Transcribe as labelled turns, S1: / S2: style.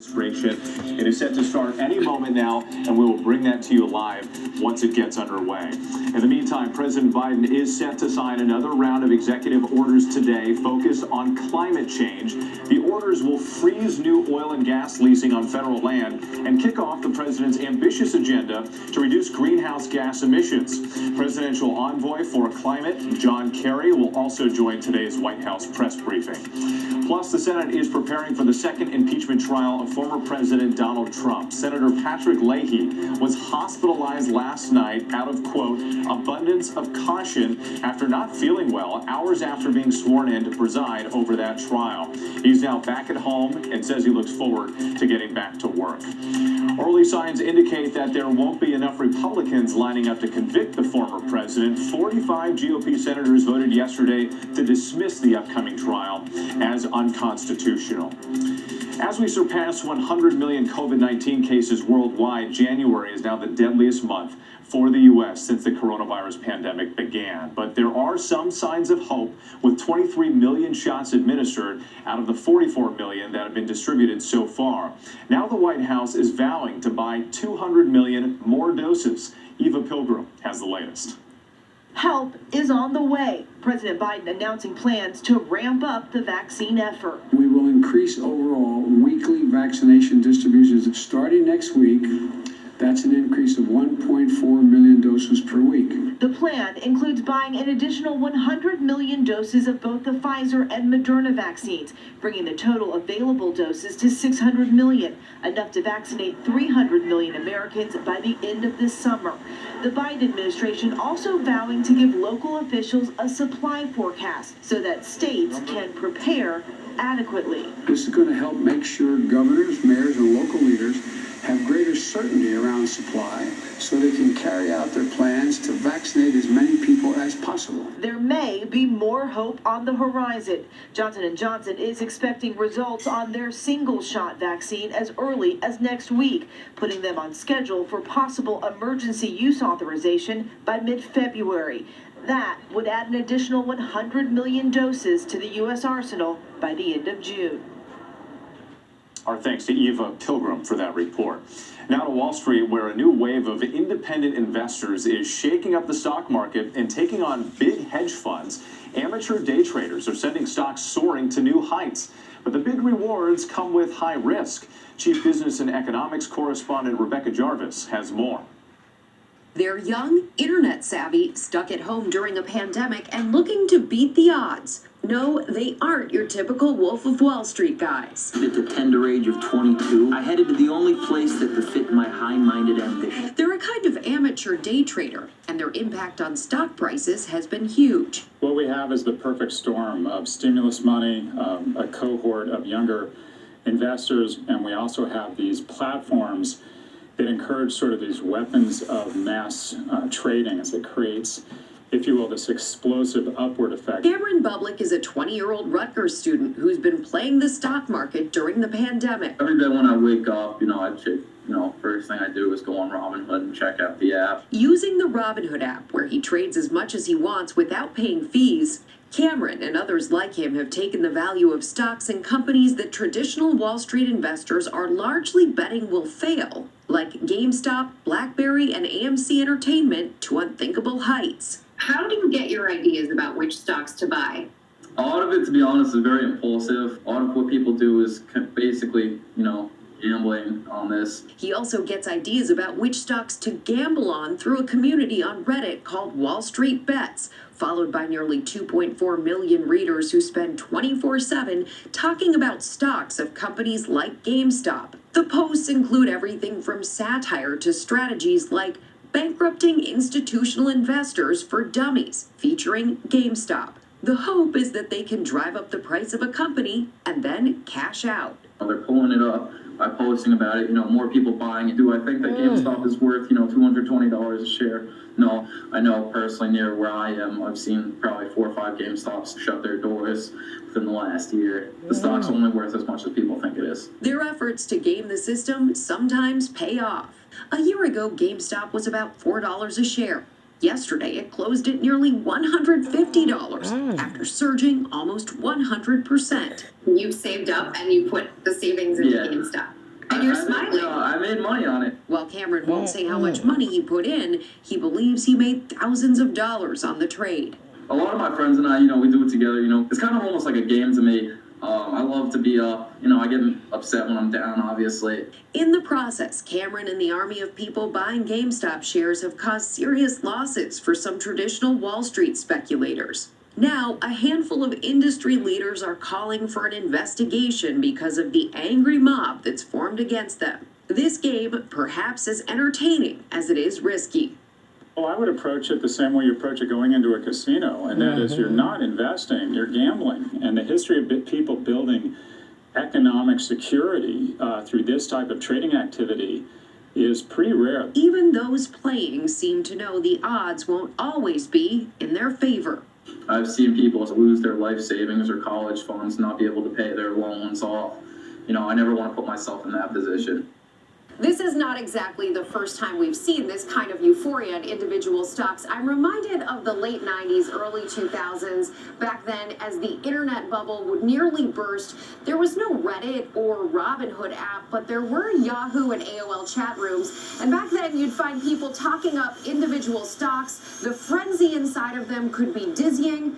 S1: It is set to start any moment now, and we will bring that to you live once it gets underway. In the meantime, President Biden is set to sign another round of executive orders today focused on climate change. The orders will freeze new oil and gas leasing on federal land and kick off the president's ambitious agenda to reduce greenhouse gas emissions. Presidential envoy for climate, John Kerry, will also join today's White House press briefing. Plus, the Senate is preparing for the second impeachment trial of former President Donald Trump. Senator Patrick Leahy was hospitalized last night out of, quote, abundance of caution after not feeling well hours after being sworn in to preside over that trial. He's now back at home and says he looks forward to getting back to work. Early signs indicate that there won't be enough Republicans lining up to convict the former president. 45 GOP senators voted yesterday to dismiss the upcoming trial as unconstitutional. As we surpass 100 million COVID-19 cases worldwide, January is now the deadliest month for the U.S. since the coronavirus pandemic began. But there are some signs of hope, with 23 million shots administered out of the 44 million that have been distributed so far. Now the White House is vowing to buy 200 million more doses. Eva Pilgrim has the latest.
S2: Help is on the way. President Biden announcing plans to ramp up the vaccine effort.
S3: We will increase overall weekly vaccination distributions starting next week. That's an increase of 1.4 million doses per week.
S2: The plan includes buying an additional 100 million doses of both the Pfizer and Moderna vaccines, bringing the total available doses to 600 million, enough to vaccinate 300 million Americans by the end of this summer. The Biden administration also vowing to give local officials a supply forecast so that states can prepare adequately.
S3: This is going to help make sure governors, mayors, and local leaders have greater certainty around supply so they can carry out their plans to vaccinate as many people as possible.
S2: There may be more hope on the horizon. Johnson & Johnson is expecting results on their single-shot vaccine as early as next week, putting them on schedule for possible emergency use authorization by mid-February. That would add an additional 100 million doses to the U.S. arsenal by the end of June.
S1: Our thanks to Eva Pilgrim for that report. Now to Wall Street, where a new wave of independent investors is shaking up the stock market and taking on big hedge funds. Amateur day traders are sending stocks soaring to new heights. But the big rewards come with high risk. Chief Business and Economics correspondent Rebecca Jarvis has more.
S4: They're young, internet-savvy, stuck at home during a pandemic, and looking to beat the odds. No, they aren't your typical Wolf of Wall Street guys.
S5: At the tender age of 22, I headed to the only place that could fit my high-minded ambition.
S4: They're a kind of amateur day trader, and their impact on stock prices has been huge.
S6: What we have is the perfect storm of stimulus money, a cohort of younger investors, and we also have these platforms that encourage sort of these weapons of mass trading as it creates, if you will, this explosive upward effect.
S4: Cameron Bublick is a 20-year-old Rutgers student who's been playing the stock market during the pandemic.
S7: Every day when I wake up, I check, first thing I do is go on Robinhood and check out the app.
S4: Using the Robinhood app, where he trades as much as he wants without paying fees, Cameron and others like him have taken the value of stocks and companies that traditional Wall Street investors are largely betting will fail, like GameStop, BlackBerry, and AMC Entertainment, to unthinkable heights.
S8: How do you get your ideas about which stocks to buy?
S7: A lot of it, to be honest, is very impulsive. A lot of what people do is basically, gambling on this.
S4: He also gets ideas about which stocks to gamble on through a community on Reddit called Wall Street Bets, followed by nearly 2.4 million readers who spend 24/7 talking about stocks of companies like GameStop. The posts include everything from satire to strategies like bankrupting institutional investors for dummies, featuring GameStop. The hope is that they can drive up the price of a company and then cash out.
S7: They're pulling it up by posting about it, more people buying it. Do I think that GameStop is worth, $220 a share? No, I know personally near where I am, I've seen probably 4 or 5 GameStops shut their doors within the last year. The stock's only worth as much as people think it is.
S4: Their efforts to game the system sometimes pay off. A year ago, GameStop was about $4 a share. Yesterday, it closed at nearly $150 after surging almost 100%.
S8: You saved up and you put the savings into GameStop. And you're
S7: I
S8: smiling.
S7: You know, I made money on it.
S4: While Cameron won't say how much money he put in, he believes he made thousands of dollars on the trade.
S7: A lot of my friends and I, we do it together. It's kind of almost like a game to me. I love to be up. I get upset when I'm down, obviously.
S4: In the process, Cameron and the army of people buying GameStop shares have caused serious losses for some traditional Wall Street speculators. Now, a handful of industry leaders are calling for an investigation because of the angry mob that's formed against them. This game, perhaps as entertaining as it is risky.
S6: Well, I would approach it the same way you approach it going into a casino, and that is you're not investing, you're gambling. And the history of people building economic security through this type of trading activity is pretty rare.
S4: Even those playing seem to know the odds won't always be in their favor.
S7: I've seen people lose their life savings or college funds, not be able to pay their loans off. I never want to put myself in that position.
S9: This is not exactly the first time we've seen this kind of euphoria in individual stocks. I'm reminded of the late 90s, early 2000s. Back then, as the internet bubble would nearly burst, there was no Reddit or Robinhood app, but there were Yahoo and AOL chat rooms. And back then, you'd find people talking up individual stocks. The frenzy inside of them could be dizzying,